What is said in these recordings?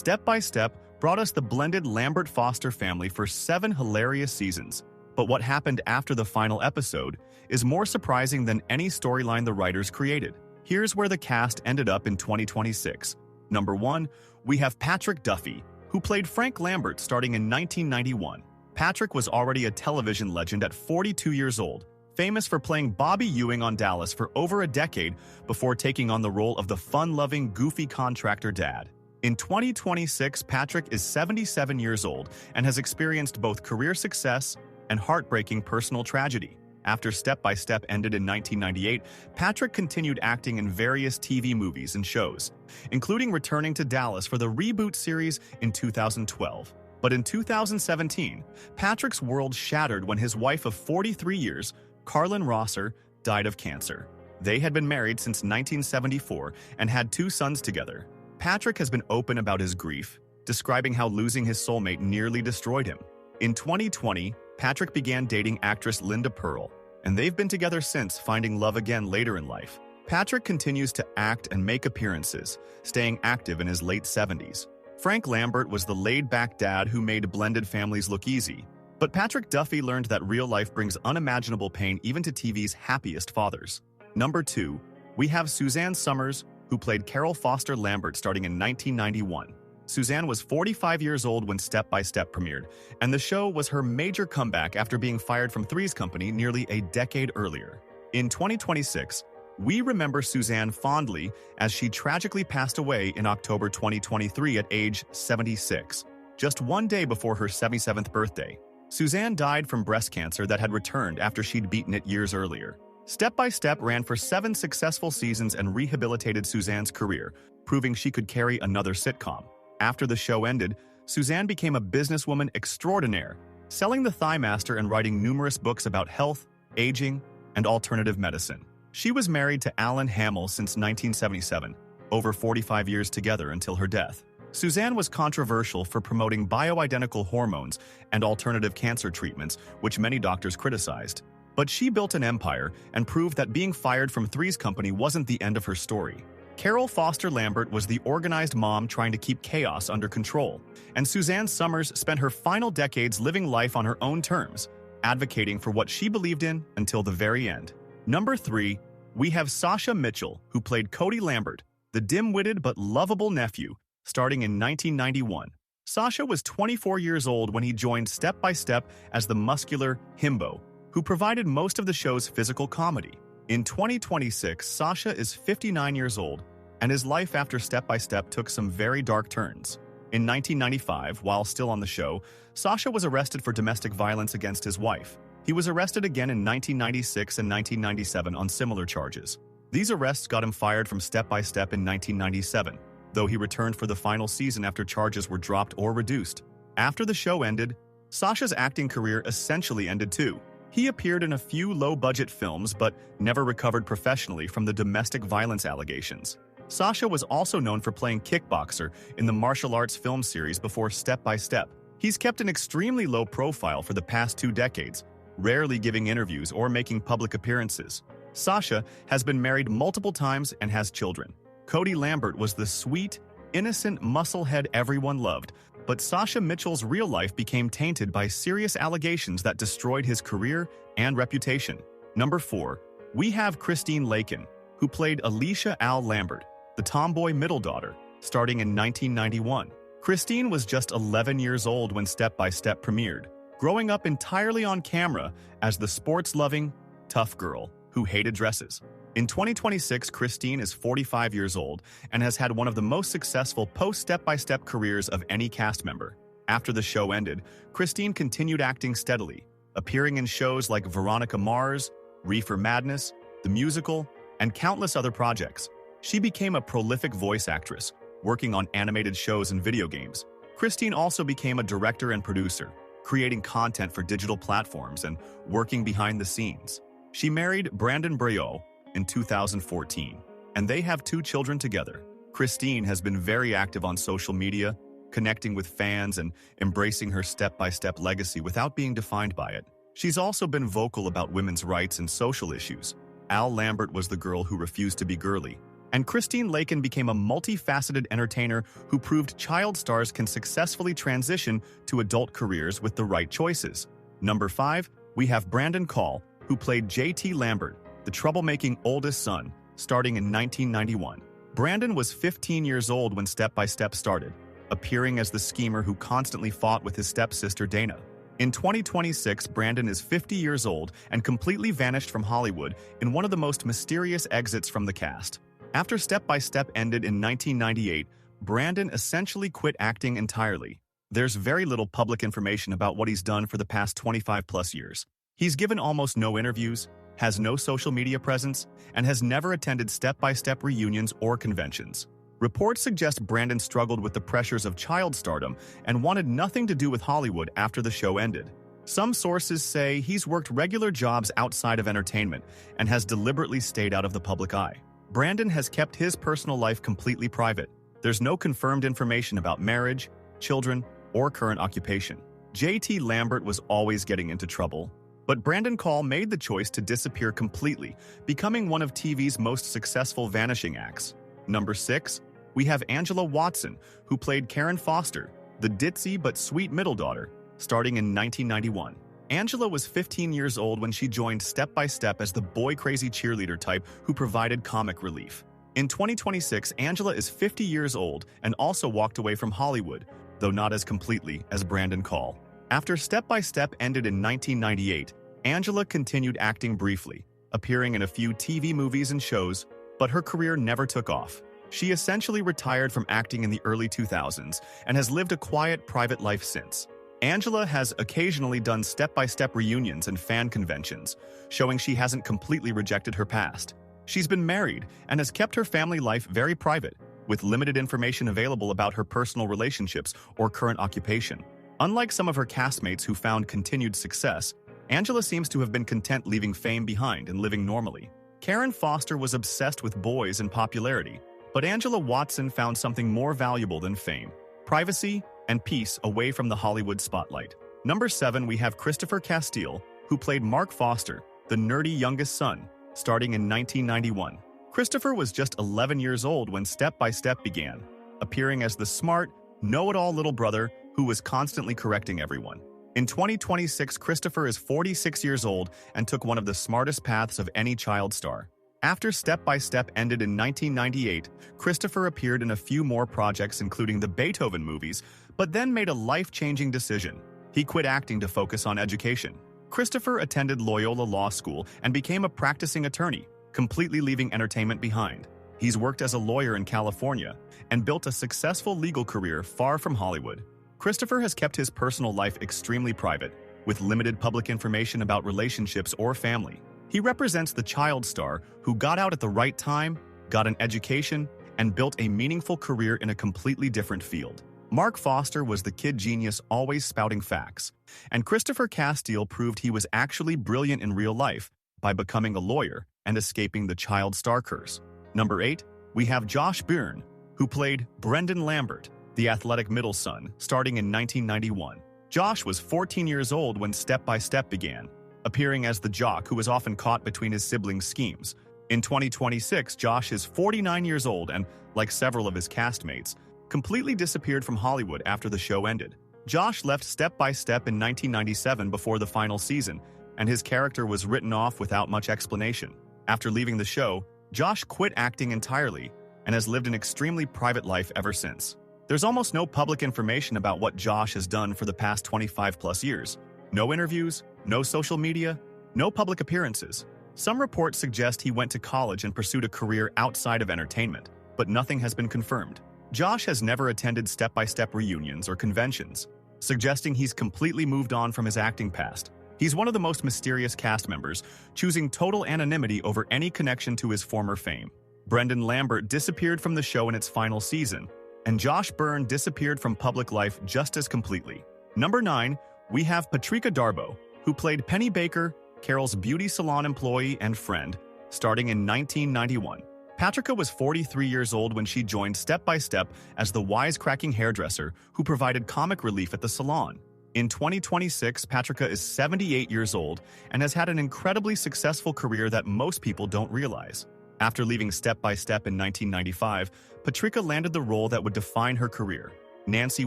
Step by Step brought us the blended Lambert-Foster family for 7 hilarious seasons. But what happened after the final episode is more surprising than any storyline the writers created. Here's where the cast ended up in 2026. Number 1, we have Patrick Duffy, who played Frank Lambert starting in 1991. Patrick was already a television legend at 42 years old, famous for playing Bobby Ewing on Dallas for over a decade before taking on the role of the fun-loving, goofy contractor dad. In 2026, Patrick is 77 years old and has experienced both career success and heartbreaking personal tragedy. After Step by Step ended in 1998, Patrick continued acting in various TV movies and shows, including returning to Dallas for the reboot series in 2012. But in 2017, Patrick's world shattered when his wife of 43 years, Carlin Rosser, died of cancer. They had been married since 1974 and had 2 sons together. Patrick has been open about his grief, describing how losing his soulmate nearly destroyed him. In 2020, Patrick began dating actress Linda Pearl, and they've been together since, finding love again later in life. Patrick continues to act and make appearances, staying active in his late 70s. Frank Lambert was the laid-back dad who made blended families look easy. But Patrick Duffy learned that real life brings unimaginable pain even to TV's happiest fathers. Number 2, we have Suzanne Somers, who played Carol Foster Lambert starting in 1991. Suzanne was 45 years old when Step by Step premiered, and the show was her major comeback after being fired from Three's Company nearly a decade earlier. In 2026, we remember Suzanne fondly as she tragically passed away in October 2023 at age 76, just one day before her 77th birthday. Suzanne died from breast cancer that had returned after she'd beaten it years earlier. Step by Step ran for 7 successful seasons and rehabilitated Suzanne's career, proving she could carry another sitcom. After the show ended, Suzanne became a businesswoman extraordinaire, selling the Thigh Master and writing numerous books about health, aging, and alternative medicine. She was married to Alan Hamill since 1977, over 45 years together until her death. Suzanne was controversial for promoting bioidentical hormones and alternative cancer treatments, which many doctors criticized. But she built an empire and proved that being fired from Three's Company wasn't the end of her story. Carol Foster Lambert was the organized mom trying to keep chaos under control, and Suzanne Somers spent her final decades living life on her own terms, advocating for what she believed in until the very end. Number 3, we have Sasha Mitchell, who played Cody Lambert, the dim-witted but lovable nephew, starting in 1991. Sasha was 24 years old when he joined Step by Step as the muscular himbo, who provided most of the show's physical comedy. In 2026, Sasha is 59 years old, and his life after Step by Step took some very dark turns. In 1995, while still on the show, Sasha was arrested for domestic violence against his wife. He was arrested again in 1996 and 1997 on similar charges. These arrests got him fired from Step by Step in 1997, though he returned for the final season after charges were dropped or reduced. After the show ended, Sasha's acting career essentially ended too. He appeared in a few low-budget films but never recovered professionally from the domestic violence allegations. Sasha was also known for playing kickboxer in the martial arts film series before Step by Step. He's kept an extremely low profile for the past 2 decades, rarely giving interviews or making public appearances. Sasha has been married multiple times and has children. Cody Lambert was the sweet, innocent musclehead everyone loved, but Sasha Mitchell's real life became tainted by serious allegations that destroyed his career and reputation. Number 4, we have Christine Lakin, who played Alicia Al Lambert, the tomboy middle daughter, starting in 1991. Christine was just 11 years old when Step by Step premiered, growing up entirely on camera as the sports-loving, tough girl who hated dresses. In 2026, Christine is 45 years old and has had one of the most successful post-Step by Step careers of any cast member. After the show ended, Christine continued acting steadily, appearing in shows like Veronica Mars, Reefer Madness, The Musical, and countless other projects. She became a prolific voice actress, working on animated shows and video games. Christine also became a director and producer, creating content for digital platforms and working behind the scenes. She married Brandon Breault in 2014, and they have 2 children together. Christine has been very active on social media, connecting with fans and embracing her step-by-step legacy without being defined by it. She's also been vocal about women's rights and social issues. Al Lambert was the girl who refused to be girly, And Christine Lakin became a multifaceted entertainer who proved child stars can successfully transition to adult careers with the right choices. Number 5, we have Brandon Call, who played J.T. Lambert, the troublemaking oldest son, starting in 1991. Brandon was 15 years old when Step by Step started, appearing as the schemer who constantly fought with his stepsister Dana. In 2026, Brandon is 50 years old and completely vanished from Hollywood in one of the most mysterious exits from the cast. After Step by Step ended in 1998, Brandon essentially quit acting entirely. There's very little public information about what he's done for the past 25-plus years. He's given almost no interviews, has no social media presence, and has never attended step-by-step reunions or conventions. Reports suggest Brandon struggled with the pressures of child stardom and wanted nothing to do with Hollywood after the show ended. Some sources say he's worked regular jobs outside of entertainment and has deliberately stayed out of the public eye. Brandon has kept his personal life completely private. There's no confirmed information about marriage, children, or current occupation. J.T. Lambert was always getting into trouble, but Brandon Call made the choice to disappear completely, becoming one of TV's most successful vanishing acts. Number 6, we have Angela Watson, who played Karen Foster, the ditzy but sweet middle daughter, starting in 1991. Angela was 15 years old when she joined Step by Step as the boy-crazy cheerleader type who provided comic relief. In 2026, Angela is 50 years old and also walked away from Hollywood, though not as completely as Brandon Call. After Step by Step ended in 1998, Angela continued acting briefly, appearing in a few TV movies and shows, but her career never took off. She essentially retired from acting in the early 2000s and has lived a quiet, private life since. Angela has occasionally done step-by-step reunions and fan conventions, showing she hasn't completely rejected her past. She's been married and has kept her family life very private, with limited information available about her personal relationships or current occupation. Unlike some of her castmates who found continued success, Angela seems to have been content leaving fame behind and living normally. Karen Foster was obsessed with boys and popularity, but Angela Watson found something more valuable than fame: privacy and peace away from the Hollywood spotlight. Number 7, we have Christopher Castile, who played Mark Foster, the nerdy youngest son, starting in 1991. Christopher was just 11 years old when Step by Step began, appearing as the smart, know-it-all little brother who was constantly correcting everyone. In 2026, Christopher is 46 years old and took one of the smartest paths of any child star. After Step by Step ended in 1998, Christopher appeared in a few more projects including the Beethoven movies, but then made a life-changing decision. He quit acting to focus on education. Christopher attended Loyola Law School and became a practicing attorney, completely leaving entertainment behind. He's worked as a lawyer in California and built a successful legal career far from Hollywood. Christopher has kept his personal life extremely private, with limited public information about relationships or family. He represents the child star who got out at the right time, got an education, and built a meaningful career in a completely different field. Mark Foster was the kid genius always spouting facts, and Christopher Castile proved he was actually brilliant in real life by becoming a lawyer and escaping the child star curse. Number 8, we have Josh Byrne, who played Brendan Lambert, the athletic middle son, starting in 1991. Josh was 14 years old when Step by Step began, appearing as the jock who was often caught between his siblings' schemes. In 2026, Josh is 49 years old and, like several of his castmates, completely disappeared from Hollywood after the show ended. Josh left Step by Step in 1997 before the final season, and his character was written off without much explanation. After leaving the show, Josh quit acting entirely and has lived an extremely private life ever since. There's almost no public information about what Josh has done for the past 25-plus years. No interviews, no social media, no public appearances. Some reports suggest he went to college and pursued a career outside of entertainment, but nothing has been confirmed. Josh has never attended step-by-step reunions or conventions, suggesting he's completely moved on from his acting past. He's one of the most mysterious cast members, choosing total anonymity over any connection to his former fame. Brendan Lambert disappeared from the show in its final season, and Josh Byrne disappeared from public life just as completely. Number 9, we have Patrika Darbo, who played Penny Baker, Carol's beauty salon employee and friend, starting in 1991. Patrika was 43 years old when she joined Step by Step as the wisecracking hairdresser who provided comic relief at the salon. In 2026, Patrika is 78 years old and has had an incredibly successful career that most people don't realize. After leaving Step by Step in 1995, Patrika landed the role that would define her career, Nancy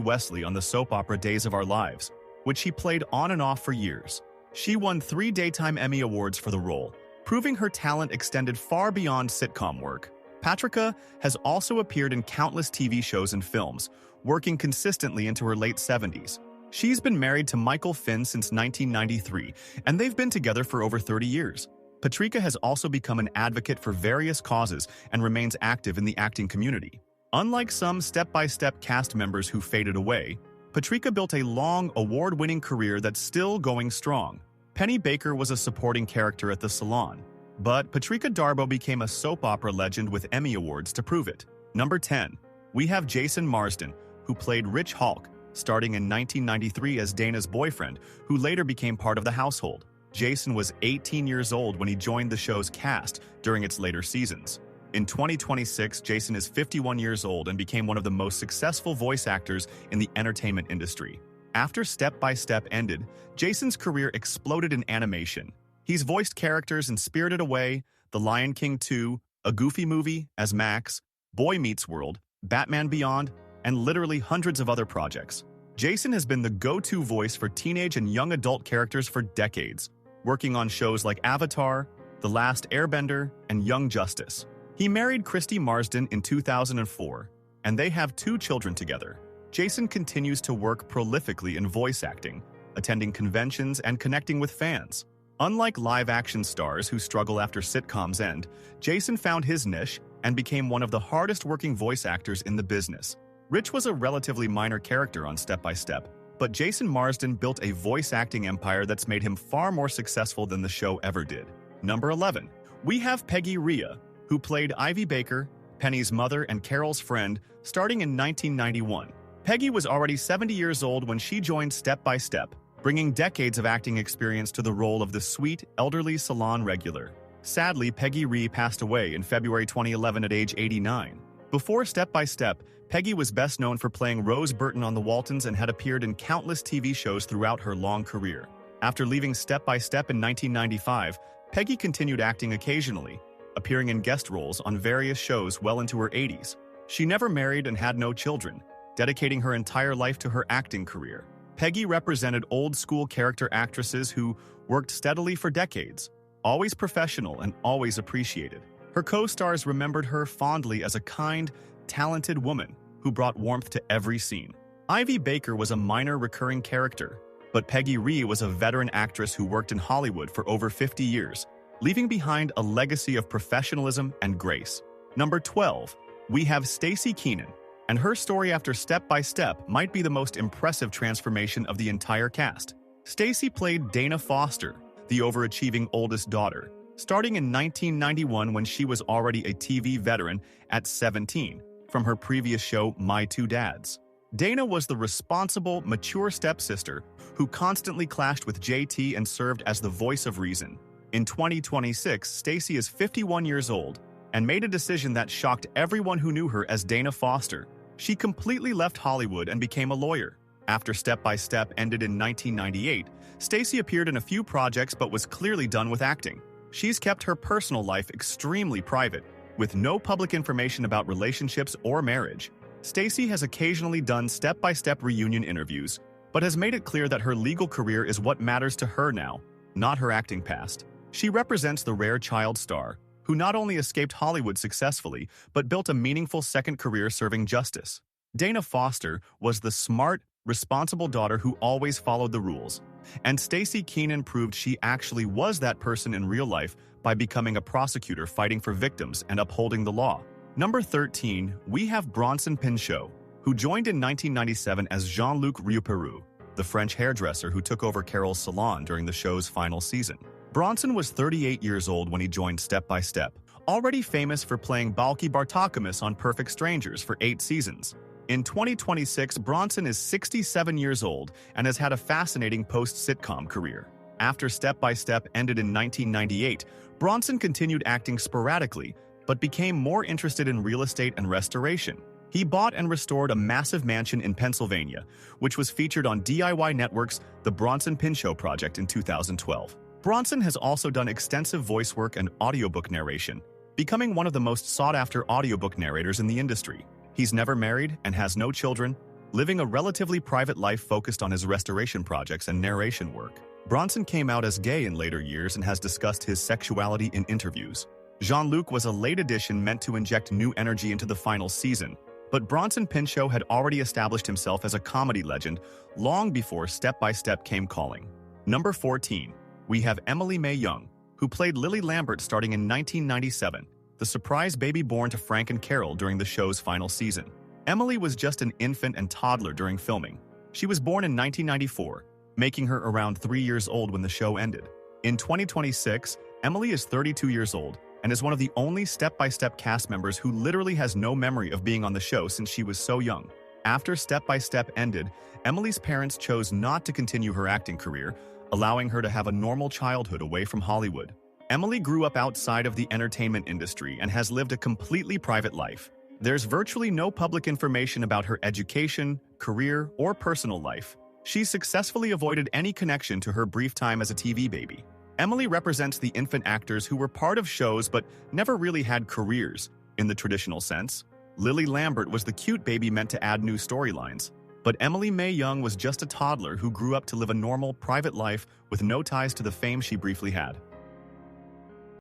Wesley on the soap opera Days of Our Lives, which she played on and off for years. She won 3 Daytime Emmy Awards for the role, proving her talent extended far beyond sitcom work. Patrika has also appeared in countless TV shows and films, working consistently into her late 70s. She's been married to Michael Finn since 1993, and they've been together for over 30 years. Patrika has also become an advocate for various causes and remains active in the acting community. Unlike some Step by Step cast members who faded away, Patrika built a long, award-winning career that's still going strong. Penny Baker was a supporting character at The Salon, but Patrika Darbo became a soap opera legend with Emmy Awards to prove it. Number 10. We have Jason Marsden, who played Rich Hulk, starting in 1993 as Dana's boyfriend, who later became part of the household. Jason was 18 years old when he joined the show's cast during its later seasons. In 2026, Jason is 51 years old and became one of the most successful voice actors in the entertainment industry. After Step by Step ended, Jason's career exploded in animation. He's voiced characters in Spirited Away, The Lion King 2, A Goofy Movie as Max, Boy Meets World, Batman Beyond, and literally hundreds of other projects. Jason has been the go-to voice for teenage and young adult characters for decades, working on shows like Avatar, The Last Airbender, and Young Justice. He married Christy Marsden in 2004, and they have 2 children together. Jason continues to work prolifically in voice acting, attending conventions and connecting with fans. Unlike live-action stars who struggle after sitcoms end, Jason found his niche and became one of the hardest-working voice actors in the business. Rich was a relatively minor character on Step by Step, but Jason Marsden built a voice acting empire that's made him far more successful than the show ever did. Number 11. We have Peggy Rea, who played Ivy Baker, Penny's mother and Carol's friend, starting in 1991. Peggy was already 70 years old when she joined Step by Step, bringing decades of acting experience to the role of the sweet, elderly salon regular. Sadly, Peggy Rea passed away in February 2011 at age 89. Before Step by Step, Peggy was best known for playing Rose Burton on The Waltons and had appeared in countless TV shows throughout her long career. After leaving Step by Step in 1995, Peggy continued acting occasionally, appearing in guest roles on various shows well into her 80s. She never married and had no children, dedicating her entire life to her acting career. Peggy represented old-school character actresses who worked steadily for decades, always professional and always appreciated. Her co-stars remembered her fondly as a kind, talented woman who brought warmth to every scene. Ivy Baker was a minor recurring character, but Peggy Rea was a veteran actress who worked in Hollywood for over 50 years, leaving behind a legacy of professionalism and grace. Number 12. We have Staci Keanan, and her story after Step by Step might be the most impressive transformation of the entire cast. Staci played Dana Foster, the overachieving oldest daughter, starting in 1991 when she was already a TV veteran at 17, from her previous show My Two Dads. Dana was the responsible, mature stepsister who constantly clashed with JT and served as the voice of reason. In 2026, Staci is 51 years old and made a decision that shocked everyone who knew her as Dana Foster. She completely left Hollywood and became a lawyer. After Step by Step ended in 1998, Staci appeared in a few projects but was clearly done with acting. She's kept her personal life extremely private, with no public information about relationships or marriage. Staci has occasionally done step-by-step reunion interviews, but has made it clear that her legal career is what matters to her now, not her acting past. She represents the rare child star who not only escaped Hollywood successfully, but built a meaningful second career serving justice. Dana Foster was the smart, responsible daughter who always followed the rules, and Staci Keanan proved she actually was that person in real life by becoming a prosecutor fighting for victims and upholding the law. Number 13, we have Bronson Pinchot, who joined in 1997 as Jean-Luc Riouperoux, the French hairdresser who took over Carol's salon during the show's final season. Bronson was 38 years old when he joined Step by Step, already famous for playing Balki Bartokomous on Perfect Strangers for 8 seasons. In 2026, Bronson is 67 years old and has had a fascinating post-sitcom career. After Step by Step ended in 1998, Bronson continued acting sporadically, but became more interested in real estate and restoration. He bought and restored a massive mansion in Pennsylvania, which was featured on DIY Network's The Bronson Pinchot Project in 2012. Bronson has also done extensive voice work and audiobook narration, becoming one of the most sought-after audiobook narrators in the industry. He's never married and has no children, living a relatively private life focused on his restoration projects and narration work. Bronson came out as gay in later years and has discussed his sexuality in interviews. Jean-Luc was a late addition meant to inject new energy into the final season, but Bronson Pinchot had already established himself as a comedy legend long before Step by Step came calling. Number 14. We have Mae Young, who played Lily Lambert starting in 1997, the surprise baby born to Frank and Carol during the show's final season. Emily was just an infant and toddler during filming. She was born in 1994, making her around 3 years old when the show ended. In 2026, Emily is 32 years old and is one of the only Step by Step cast members who literally has no memory of being on the show since she was so young. After Step by Step ended, Emily's parents chose not to continue her acting career, allowing her to have a normal childhood away from Hollywood. Emily grew up outside of the entertainment industry and has lived a completely private life. There's virtually no public information about her education, career, or personal life. She successfully avoided any connection to her brief time as a TV baby. Emily represents the infant actors who were part of shows but never really had careers, in the traditional sense. Lily Lambert was the cute baby meant to add new storylines. But Mae Young was just a toddler who grew up to live a normal, private life with no ties to the fame she briefly had.